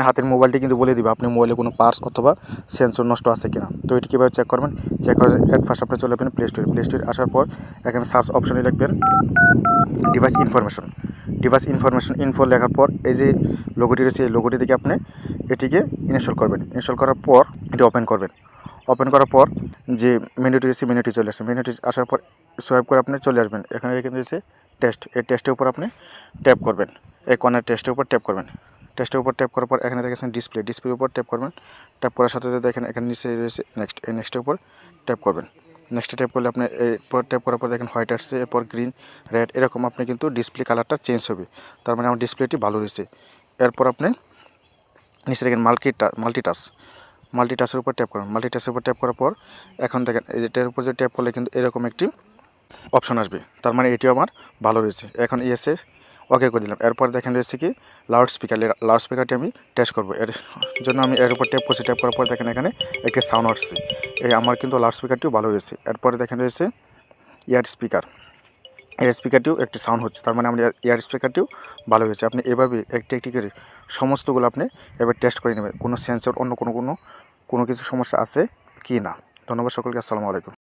হাতের মোবাইলটি কিন্তু বলে দিবে আপনি মোবাইলে কোনো পার্টস অথবা সেন্সর নষ্ট আছে কিনা। তো এটি কীভাবে চেক করবেন, চেক করে এট ফার্স্ট আপনি চলে যাবেন প্লে স্টোরে আসার পর এখানে সার্চ অপশনে লিখবেন ডিভাইস ইনফরমেশন ইনফো লেখার পর এই যে লোগোটি রয়েছে এই লোগোটি থেকে আপনি এটিকে ইনস্টল করবেন। ইনস্টল করার পর এটি ওপেন করার পর যে মেনুটি রয়েছে মেনুটি চলে আসবে। মেনুটি আসার পর সোয়াইপ করে আপনি চলে আসবেন, এখানে রয়েছে টেস্ট, এই টেস্টের উপর আপনি ট্যাপ করবেন, এই কর্নার টেস্টের উপর ট্যাপ করবেন। টেস্টের উপর ট্যাপ করার পর এখানে দেখেছেন ডিসপ্লের উপর ট্যাপ করবেন। ট্যাপ করার সাথে সাথে দেখেন এখানে নিচে রয়েছে নেক্সট, এই নেক্সটের উপর ট্যাপ করবেন। নেক্সটে ট্যাপ করলে আপনি এরপর ট্যাপ করার পর দেখেন হোয়াইট আসছে, এরপর গ্রিন, রেড, এরকম আপনি কিন্তু ডিসপ্লে কালারটা চেঞ্জ হবে, তার মানে আমার ডিসপ্লেটি ভালো হয়েছে। এরপর আপনি নিচে দেখেন মাল্টিটাচের উপর ট্যাপ করুন। মাল্টিটাচের উপর ট্যাপ করার পর এখন দেখেন এটার উপর যে ট্যাপ করলে কিন্তু এরকম একটি অপশন আসবে, তার মানে এটিও আমার ভালো রয়েছে। এখন ইয়েসে ওকে করে দিলাম। এরপর দেখেন রয়েছে কি লাউড স্পিকারটি আমি টেস্ট করব, এর জন্য আমি এর উপর ট্যাপ করছি। ট্যাপ করার পর দেখেন এখানে একটি সাউন্ড আসছে, এই আমার কিন্তু লাউড স্পিকারটিও ভালো রয়েছে। এরপরে দেখেন রয়েছে এয়ার স্পিকারটিও একটি সাউন্ড হচ্ছে, তার মানে আমার এয়ার স্পিকারটিও ভালো হয়েছে। আপনি এভাবে একটি একটি করে সমস্তগুলো আপনি এবার টেস্ট করে নেবেন কোনো সেন্সর অন্য কোনো কিছু সমস্যা আছে কি না। ধন্যবাদ সকলকে, আসসালামু আলাইকুম।